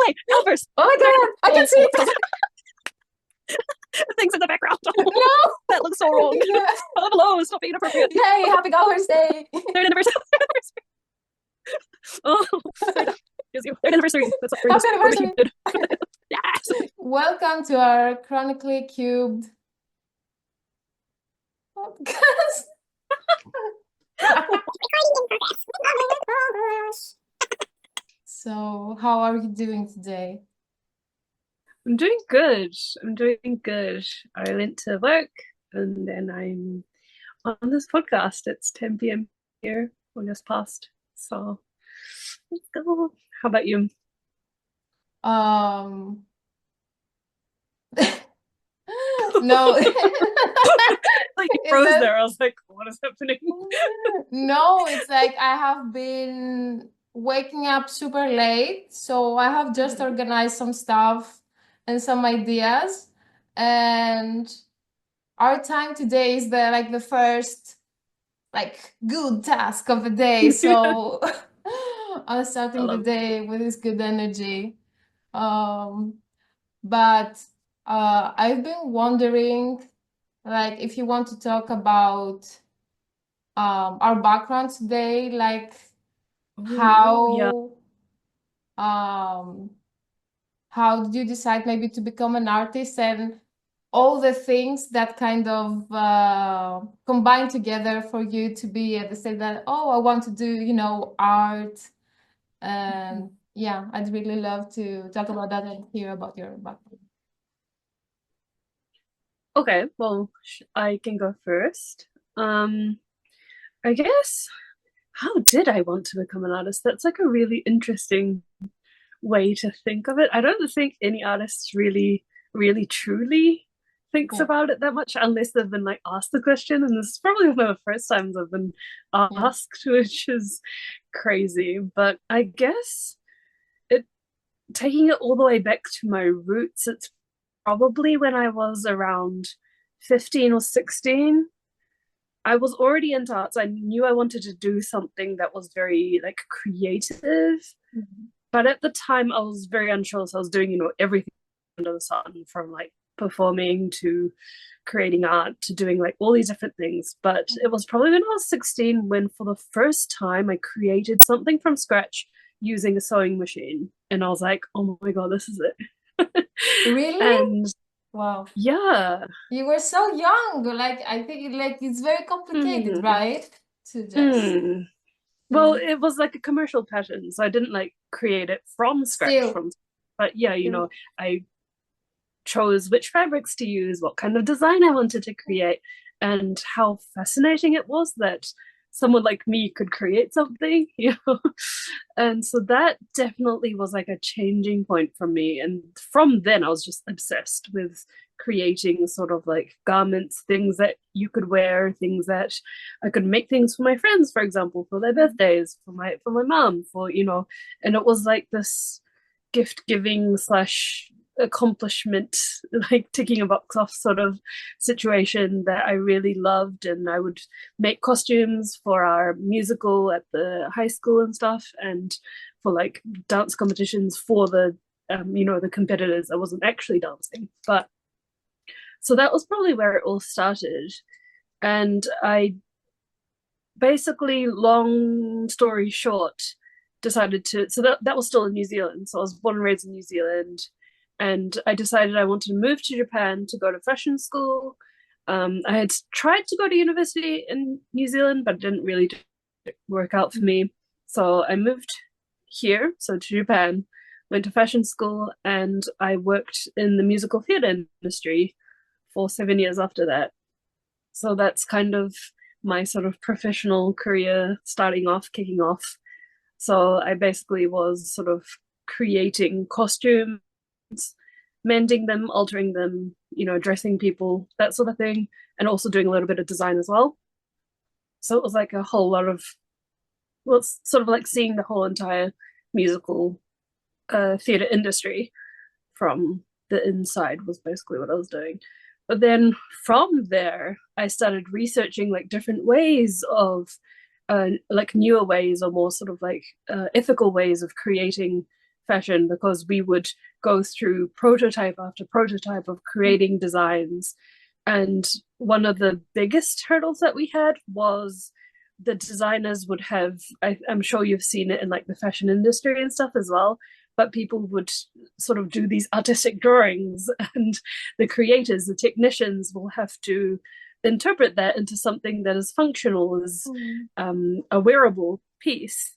Wait, Galverse. Oh my god, I can see it. Things in the background. No. That looks so wrong. Yeah. Oh, hello, stop being inappropriate. Yay, happy Galverse Day. Third anniversary. Oh, excuse you. Third anniversary. That's not Happy anniversary. Yes. Welcome to our chronically cubed podcast. So, how are you doing today? I'm doing good. I'm doing good. I went to work and then I'm on this podcast. It's 10 p.m. here, or just past. So let's go. How about you? No. Like you froze there. I was like, what is happening? No, it's like I have been waking up super late, so I have just organized some stuff and some ideas, and our time today is the first good task of the day. So I'm starting the day with this good energy. But I've been wondering, if you want to talk about our background today, Yeah. how how did you decide maybe to become an artist, and all the things that kind of combine together for you to be at the state that, oh, I want to do, art. And yeah, I'd really love to talk about that and hear about your background. Okay, well, I can go first. I guess, how did I want to become an artist? That's like a really interesting way to think of it. I don't think any artist really, really, truly thinks about it that much unless they've been like asked the question. And this is probably one of the first times I've been asked, which is crazy. But I guess taking it all the way back to my roots, it's probably when I was around 15 or 16. I was already into arts. I knew I wanted to do something that was very like creative. But at the time I was very unsure. So I was doing, everything under the sun, from like performing to creating art to doing like all these different things. But it was probably when I was 16 when for the first time I created something from scratch using a sewing machine. And I was like, oh my God, this is it. Really? And wow. Yeah. You were so young. I think it's very complicated, right? To just Well, it was like a commercial pattern, so I didn't like create it from scratch but yeah, I chose which fabrics to use, what kind of design I wanted to create, and how fascinating it was that someone like me could create something, And so that definitely was like a changing point for me. And from then I was just obsessed with creating sort of like garments, things that you could wear, things that I could make things for my friends, for example, for their birthdays, for my mom, and it was like this gift giving slash accomplishment, like ticking a box off sort of situation that I really loved. And I would make costumes for our musical at the high school and stuff, and for like dance competitions for the the competitors. I wasn't actually dancing, but so that was probably where it all started. And I basically, long story short, decided to, so that was still in New Zealand. So I was born and raised in New Zealand, and I decided I wanted to move to Japan to go to fashion school. I had tried to go to university in New Zealand, but it didn't really work out for me. So I moved here, so to Japan, went to fashion school, and I worked in the musical theatre industry for 7 years after that. So that's kind of my sort of professional career starting off, kicking off. So I basically was sort of creating costumes, mending them, altering them, dressing people, that sort of thing, and also doing a little bit of design as well. So it was like a whole lot of, well, it's sort of like seeing the whole entire musical theatre industry from the inside was basically what I was doing. But then from there, I started researching like different ways of like newer ways or more sort of like ethical ways of creating fashion, because we would go through prototype after prototype of creating designs. And one of the biggest hurdles that we had was the designers would have, I'm sure you've seen it in like the fashion industry and stuff as well, but people would sort of do these artistic drawings, and the creators, the technicians, will have to interpret that into something that is functional, as a wearable piece.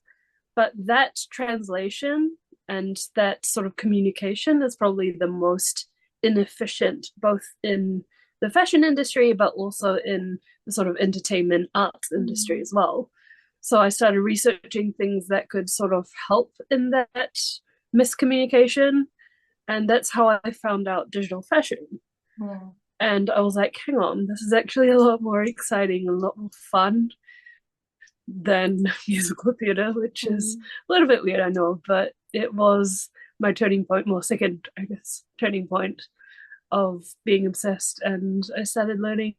But that translation and that sort of communication is probably the most inefficient, both in the fashion industry, but also in the sort of entertainment arts industry as well. So I started researching things that could sort of help in that miscommunication. And that's how I found out digital fashion. And I was like, hang on, this is actually a lot more exciting, a lot more fun than musical theatre, which is a little bit weird, I know, but it was my turning point, more second, I guess, turning point of being obsessed. And I started learning,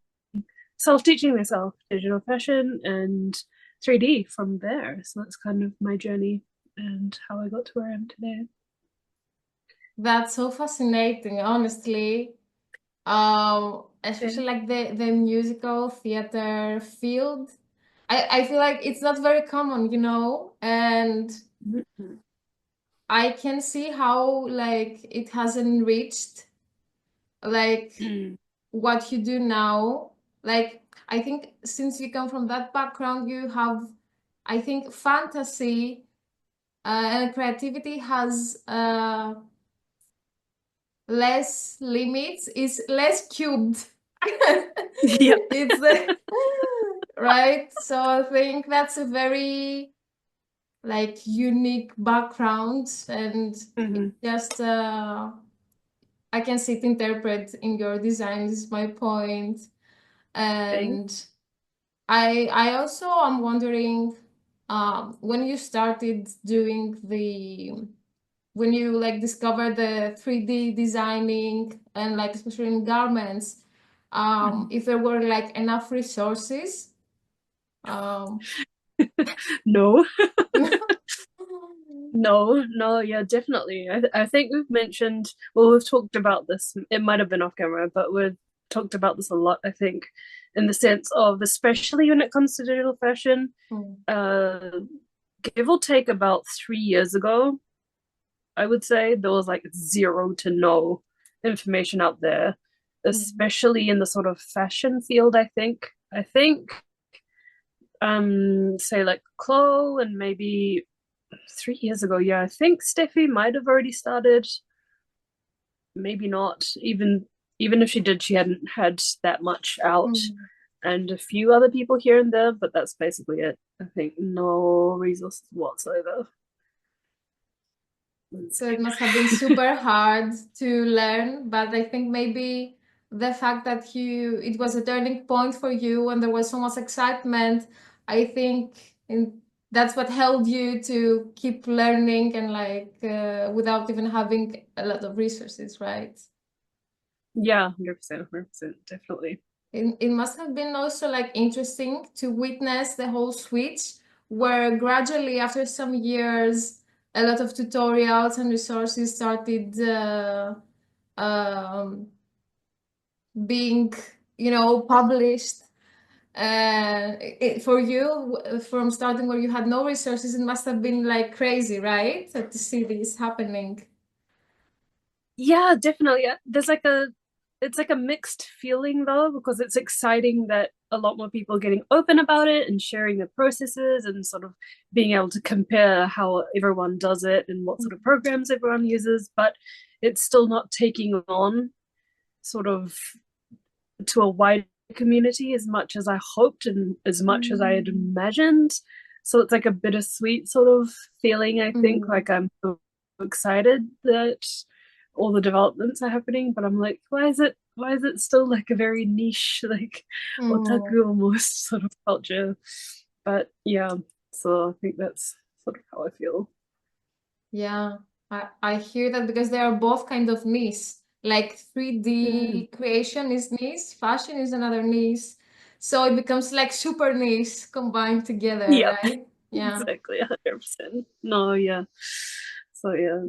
self-teaching myself digital fashion and 3D from there. So that's kind of my journey and how I got to where I am today. That's so fascinating, honestly. Especially like the musical theater field. I feel like it's not very common, and I can see how like it has enriched like what you do now. Like I think since you come from that background, you have, I think, fantasy and creativity has less limits, is less cubed. Yeah. It's right. So I think that's a very like unique background, and it just I can see it interpret in your design, is my point. And I also am wondering, when you started doing when you like discovered the 3D designing and like especially in garments, if there were like enough resources. No. No, yeah, definitely. I think we've mentioned, well, we've talked about this, it might have been off camera, but we've talked about this a lot, I think, in the sense of, especially when it comes to digital fashion, give or take about 3 years ago, I would say there was like zero to no information out there, especially in the sort of fashion field, I think. Say like Chloe, and maybe 3 years ago, yeah, I think Steffi might have already started. Maybe not. Even if she did, she hadn't had that much out, and a few other people here and there, but that's basically it. I think no resources whatsoever. So it must have been super hard to learn, but I think maybe the fact that it was a turning point for you and there was so much excitement, I think that's what held you to keep learning and like without even having a lot of resources, right? Yeah, 100%, 100%, definitely. It must have been also like interesting to witness the whole switch, where gradually after some years a lot of tutorials and resources started um, being published. For you, from starting where you had no resources, it must have been like crazy, right? To see this happening. Yeah, definitely. It's like a mixed feeling though, because it's exciting that a lot more people are getting open about it and sharing their processes and sort of being able to compare how everyone does it and what sort of programs everyone uses, but it's still not taking on sort of to a wide community as much as I hoped and as much as I had imagined. So it's like a bittersweet sort of feeling, I think. Like I'm so excited that all the developments are happening, but I'm like, why is it still like a very niche, like otaku almost sort of culture? But yeah, so I think that's sort of how I feel. Yeah, I hear that because they are both kind of niche. Like 3D creation is niche, fashion is another niche. So it becomes like super niche combined together, Yeah, right? Yeah. exactly, 100%. No, yeah. So yeah,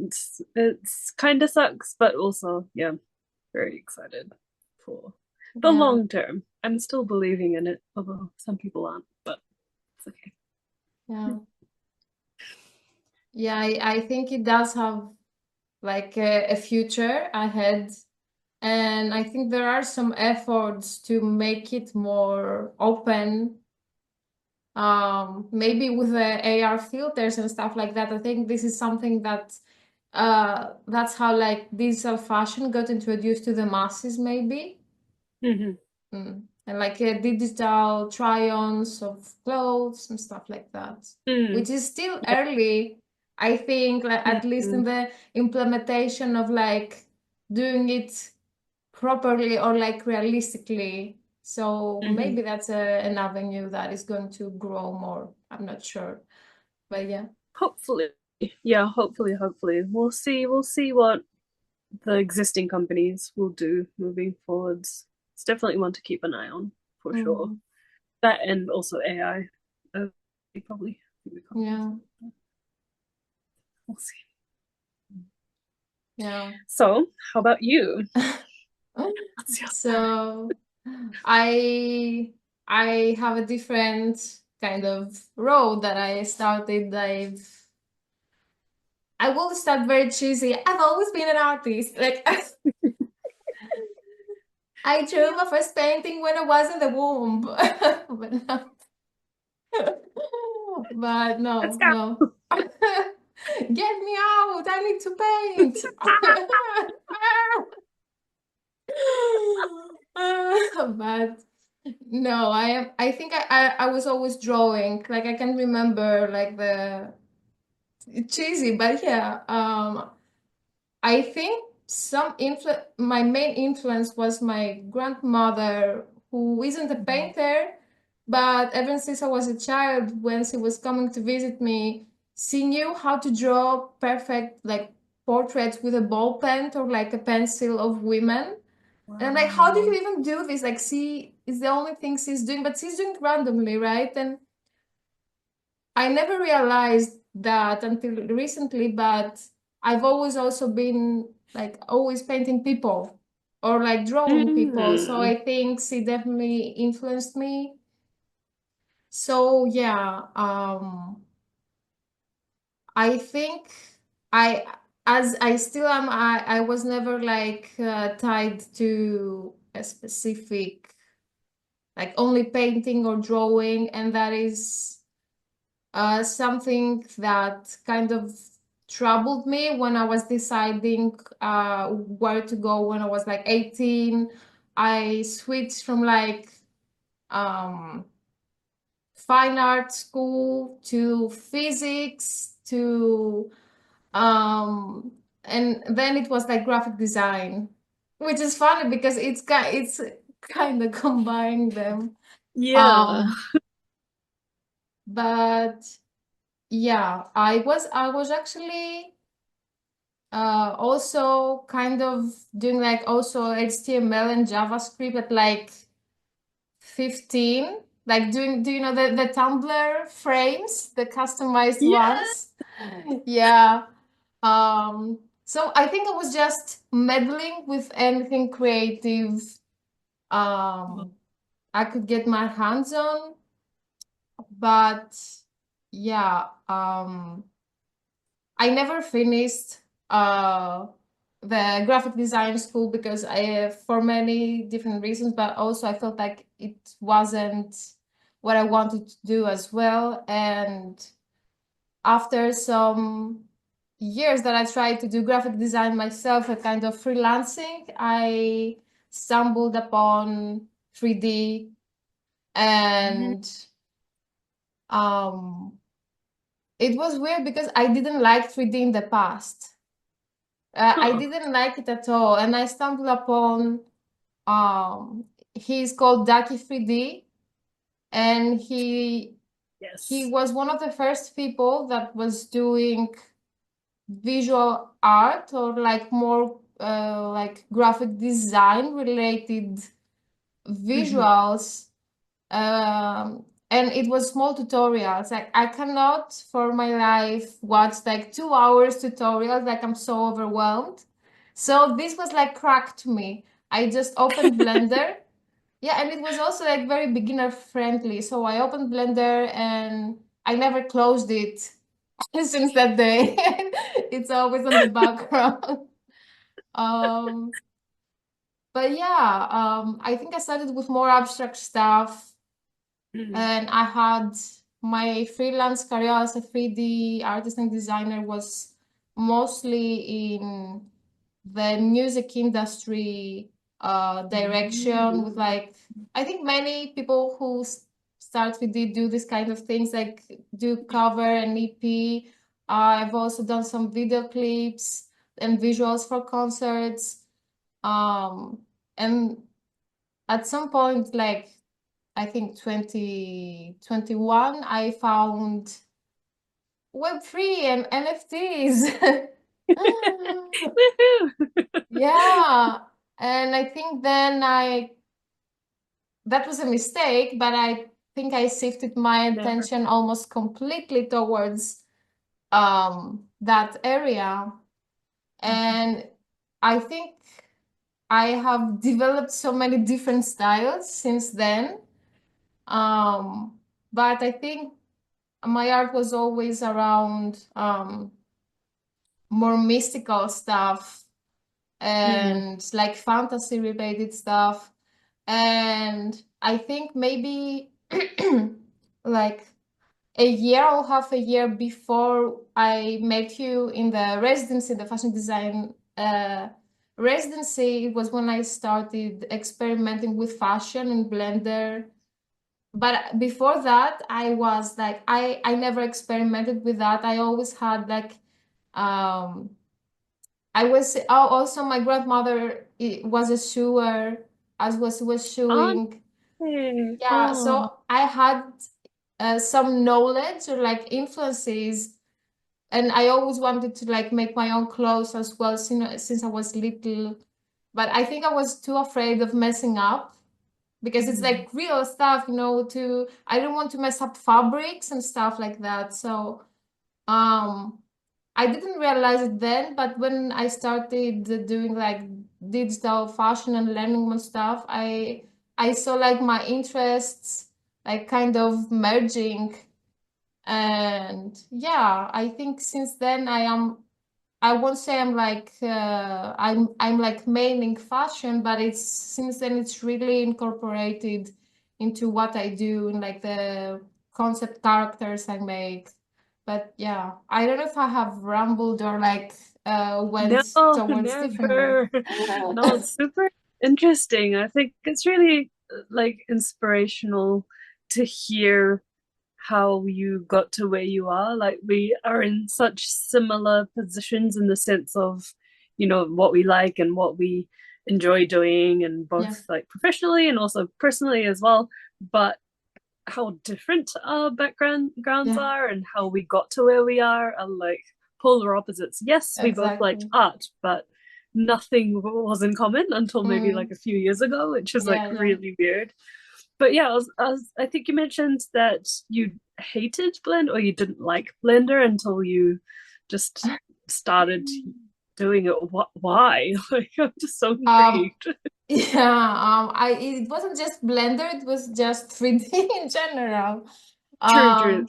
it's kind of sucks, but also yeah, very excited for the Yeah. long term. I'm still believing in it, although some people aren't, but it's okay. Yeah. Yeah, I think it does have like a future ahead. And I think there are some efforts to make it more open, maybe with the AR filters and stuff like that. I think this is something that that's how like digital fashion got introduced to the masses, maybe. Mm-hmm. And like digital try-ons of clothes and stuff like that, which is still Yeah. early, I think, like, at least in the implementation of like doing it properly or like realistically. So maybe that's an avenue that is going to grow more. I'm not sure, but yeah. Hopefully, yeah, hopefully. We'll see what the existing companies will do moving forwards. It's definitely one to keep an eye on for sure. That and also AI. Probably. Yeah. We'll see. Yeah. So, how about you? So I have a different kind of road that I started. I will start very cheesy. I've always been an artist. Like I drew my first painting when I was in the womb. But Let's no, go. no. Get me out. I need to paint. But no, I think I was always drawing. Like I can remember like the cheesy, but yeah. I think my main influence was my grandmother, who isn't a painter, but ever since I was a child, when she was coming to visit me, she knew how to draw perfect like portraits with a ball pen or like a pencil of women. And I'm like, how do you even do this? Like, she is the only thing she's doing, but she's doing it randomly, right? And I never realized that until recently, but I've always also been like always painting people or like drawing people. So I think she definitely influenced me. So yeah, I think I as I still am, I was never like tied to a specific like only painting or drawing, and that is something that kind of troubled me when I was deciding where to go when I was like 18. I switched from like um, fine art school to physics to and then it was like graphic design, which is funny because it's kind of combining them. Yeah. Um, but yeah, I was actually also kind of doing like also HTML and JavaScript at like 15. Like doing, do you know the Tumblr frames, the customized Yeah. ones? Yeah. So I think I was just meddling with anything creative I could get my hands on. But yeah, I never finished the graphic design school because for many different reasons, but also I felt like it wasn't what I wanted to do as well. And after some years that I tried to do graphic design myself, a kind of freelancing, I stumbled upon 3D and it was weird because I didn't like 3D in the past. I didn't like it at all, and I stumbled upon he's called Ducky 3D, and he Yes. was one of the first people that was doing visual art or like more like graphic design related visuals. and it was small tutorials. Like I cannot for my life watch like 2 hours tutorials, like I'm so overwhelmed. So this was like crack to me. I just opened Blender. Yeah, and it was also like very beginner friendly. So I opened Blender and I never closed it since that day. It's always on the background. Um, but yeah, I think I started with more abstract stuff, and I had my freelance career as a 3D artist and designer was mostly in the music industry direction with like, I think many people who start with it do this kind of things, like do cover an EP. I've also done some video clips and visuals for concerts. And at some point, like I think 2021, I found Web3 and NFTs. Yeah. And I think then that was a mistake, but I think I shifted my Never. attention almost completely towards that area. And I think I have developed so many different styles since then. But I think my art was always around more mystical stuff and like fantasy related stuff. And I think maybe like a year or half a year before I met you in the residency, the fashion design residency, it was when I started experimenting with fashion and Blender. But before that, I was like, I never experimented with that. I always had like, I was also my grandmother was a sewer, as was sewing. Okay. Yeah, Oh. so I had some knowledge or like influences, and I always wanted to like make my own clothes as well, since I was little. But I think I was too afraid of messing up because it's like real stuff, I don't want to mess up fabrics and stuff like that. So um I didn't realize it then, but when I started doing like digital fashion and learning more stuff, I saw like my interests like kind of merging. And yeah, I think since then I won't say I'm like I'm like maining fashion, but it's since then it's really incorporated into what I do and like the concept characters I make. But yeah, I don't know if I have rambled or like No, went towards different ways. never. No, it's super interesting. I think it's really like inspirational to hear how you got to where you are. Like we are in such similar positions in the sense of, what we like and what we enjoy doing, and Yeah, both like professionally and also personally as well. But how different our backgrounds yeah, are and how we got to where we are like polar opposites. Yes, we both liked exactly. art, but nothing was in common until maybe like Mm, a few years ago, which is like yeah, yeah. really weird. But yeah, I think you mentioned that you hated Blend or you didn't like Blender until you just started doing it. Why? Like, I'm just so Um, intrigued. yeah, it wasn't just Blender, it was just 3D in general. True, true. Um,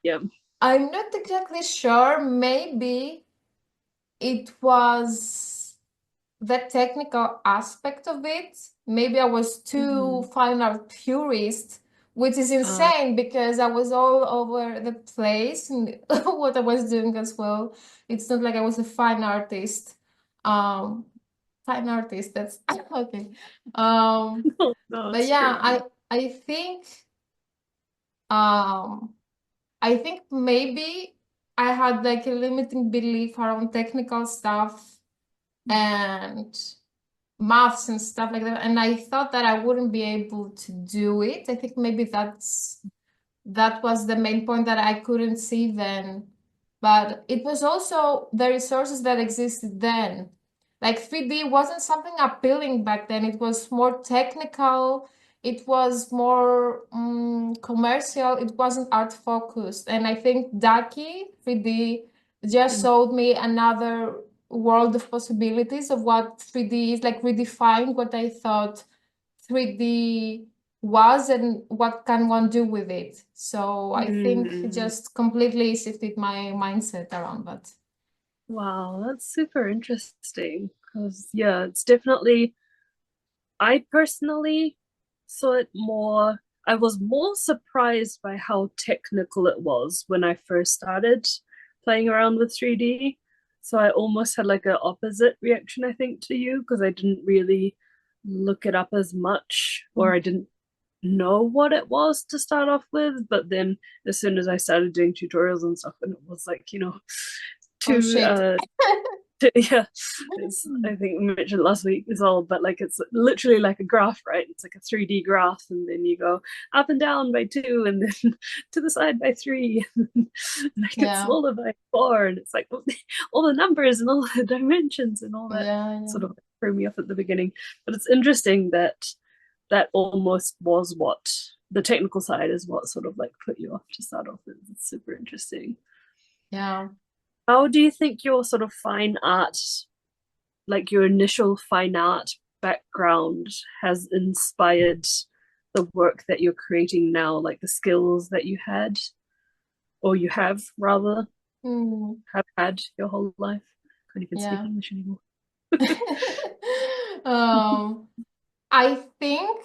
Yeah. I'm not exactly sure. Maybe it was the technical aspect of it. Maybe I was too Mm-hmm. fine art purist, which is Uh, insane because I was all over the place and what I was doing as well. It's not like I was a fine artist. Um, Fine artist, that's okay. no, no, But it's yeah, true. I think um I think maybe I had like a limiting belief around technical stuff and maths and stuff like that, and I thought that I wouldn't be able to do it. I think maybe that was the main point that I couldn't see then. But it was also the resources that existed then. Like 3D wasn't something appealing back then. It was more technical. it was more commercial. It wasn't art focused. And I think Ducky 3D just Mm. showed me another world of possibilities of what 3D is, like redefined what I thought 3D was and what can one do with it. So I think it Mm. just completely shifted my mindset around that. Wow, that's super interesting. Because yeah, it's definitely I personally saw it more, I was more surprised by how technical it was when I first started playing around with 3D. So I almost had like an opposite reaction, I think, to you, because I didn't really look it up as much, or I didn't know what it was to start off with. But then as soon as I started doing tutorials and stuff, and it was like, Oh too shit. yeah, it's I think we mentioned last week as well, but like it's literally like a graph, right? It's like a 3D graph, and then you go up and down by 2, and then to the side by 3, and then like it's Yeah. smaller by 4, and it's like all the numbers and all the dimensions and all that Yeah, yeah. sort of threw me off at the beginning. But it's interesting that that almost was what the technical side is what sort of like put you off to start off with. It's super interesting. Yeah. How do you think your sort of fine art, like your initial fine art background, has inspired the work that you're creating now, like the skills that you had, or you have rather, Mm, have had your whole life? Can't even speak yeah. English anymore. Um, I think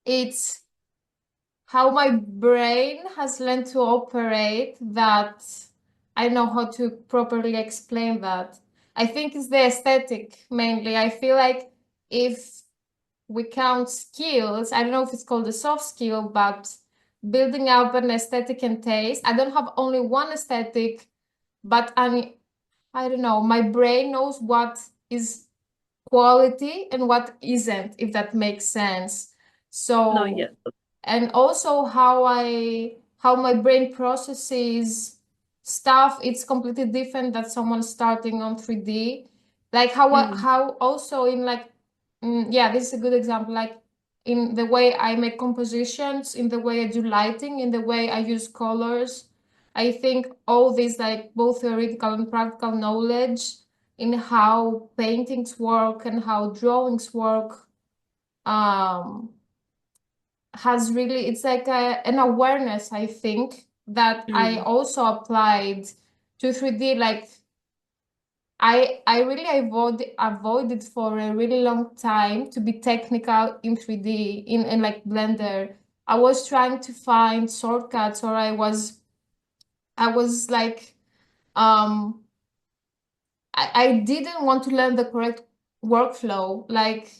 it's how my brain has learned to operate that I know how to properly explain that. I think it's the aesthetic mainly. I feel like if we count skills, I don't know if it's called a soft skill, but building up an aesthetic and taste. I don't have only one aesthetic, but I don't know, my brain knows what is quality and what isn't, if that makes sense. No, So, yeah. and also how my brain processes stuff, it's completely different than someone starting on 3D. Like Mm, how also in like yeah, this is a good example. Like in the way I make compositions, in the way I do lighting, in the way I use colors. I think all this like both theoretical and practical knowledge in how paintings work and how drawings work um has really it's like an awareness I think that I mm, also applied to 3D. Like I really avoided for a really long time to be technical in 3D in like Blender. I was trying to find shortcuts, or I was like um I didn't want to learn the correct workflow. Like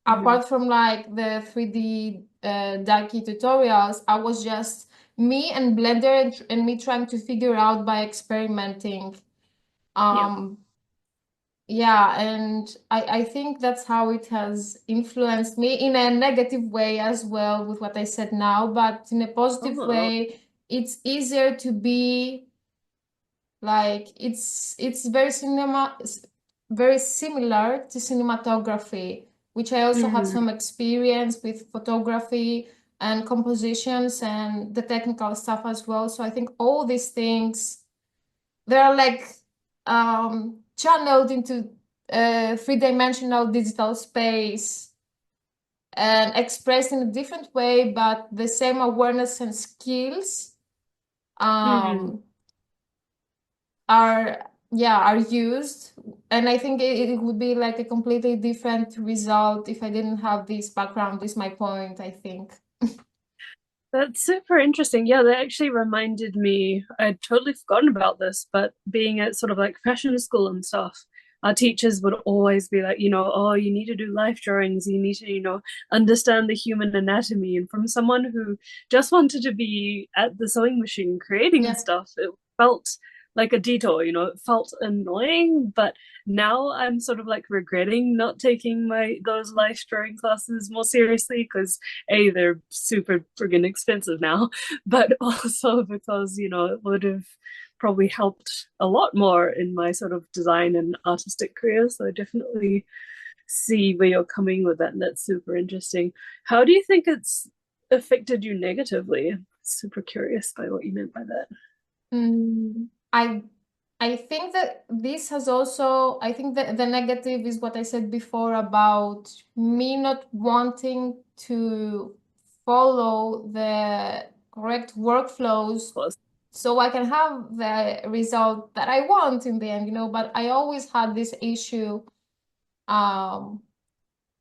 mm. apart from like the 3D Ducky tutorials, I was just me and Blender and me trying to figure out by experimenting. Yeah. Um, yeah, and I think that's how it has influenced me in a negative way as well with what I said now, but in a positive Oh, way, it's easier to be like it's very similar to cinematography, which I also had mm, some experience with photography and compositions and the technical stuff as well. So I think all these things they're like channeled into three-dimensional digital space and expressed in a different way, but the same awareness and skills mm. um, are used, and I think it would be like a completely different result if I didn't have this background, is my point, I think. That's super interesting. Yeah, that actually reminded me, I'd totally forgotten about this, but being at sort of like fashion school and stuff, our teachers would always be like, oh, you need to do life drawings, you need to, understand the human anatomy. And from someone who just wanted to be at the sewing machine creating Yeah. stuff, it felt like a detour, it felt annoying, but now I'm sort of like regretting not taking my those life drawing classes more seriously because they're super friggin' expensive now, but also because it would have probably helped a lot more in my sort of design and artistic career. So I definitely see where you're coming with that, and that's super interesting. How do you think it's affected you negatively? Super curious by what you meant by that. Mm, I think that this has also, I think that the negative is what I said before about me not wanting to follow the correct workflows Was so I can have the result that I want in the end, but I always had this issue. Um,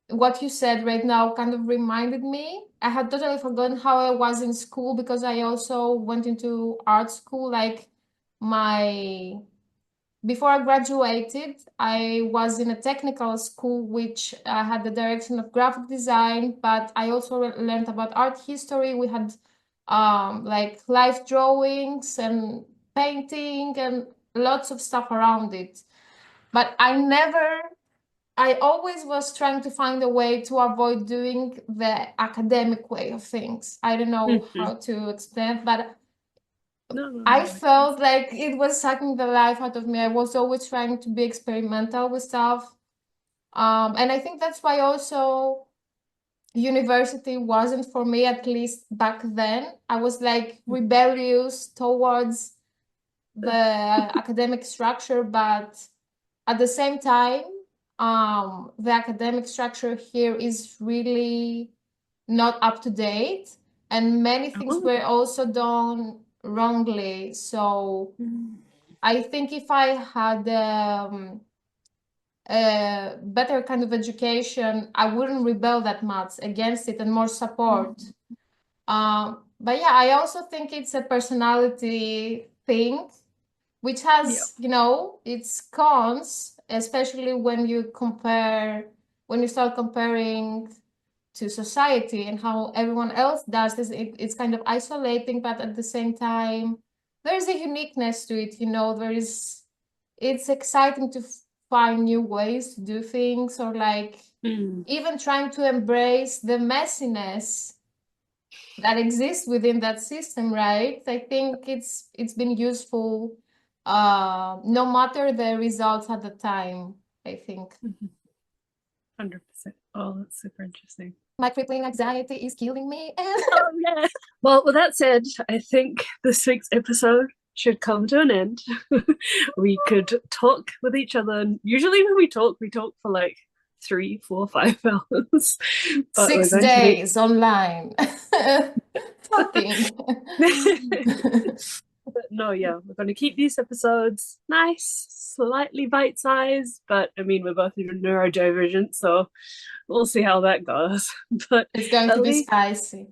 what you said right now kind of reminded me. I had totally forgotten how I was in school because I also went into art school. Like my before I graduated, I was in a technical school which had the direction of graphic design, but I also learned about art history. We had like live drawings and painting and lots of stuff around it. But I always was trying to find a way to avoid doing the academic way of things. I don't know Mhm. how to explain, but No, no, I that makes sense. felt like it was sucking the life out of me. I was always trying to be experimental with stuff. And I think that's why also university wasn't for me, at least back then. I was like rebellious towards the academic structure, but at the same time, the academic structure here is really not up to date, and many things Oh. were also done wrongly. So I think if I had a better kind of education, I wouldn't rebel that much against it and more support. But yeah, I also think it's a personality thing, which Yeah. has, its cons, especially when you start comparing to society and how everyone else does this. It's kind of isolating, but at the same time, there's a uniqueness to it, it's exciting to find new ways to do things, or like Mm. even trying to embrace the messiness that exists within that system, right? I think it's been useful, no matter the results at the time, I think. 100%. Oh, that's super interesting. My crippling anxiety is killing me. Oh, yeah. Well, with that said, I think this week's episode should come to an end. We could talk with each other. And usually, when we talk for like 3, 4, 5 hours. But we're Six going to make days online. Talking. But no, yeah, we're going to keep these episodes nice, slightly bite-sized. But I mean, we're both neurodivergent, so we'll see how that goes. But It's going to at be least, spicy.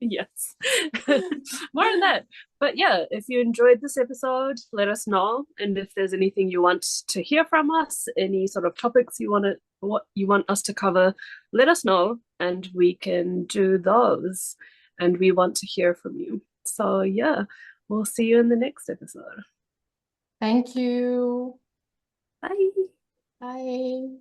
yes, more on that. But yeah, if you enjoyed this episode, let us know. And if there's anything you want to hear from us, any sort of topics what you want us to cover, let us know, and we can do those. And we want to hear from you. So yeah, we'll see you in the next episode. Thank you. Bye. Bye.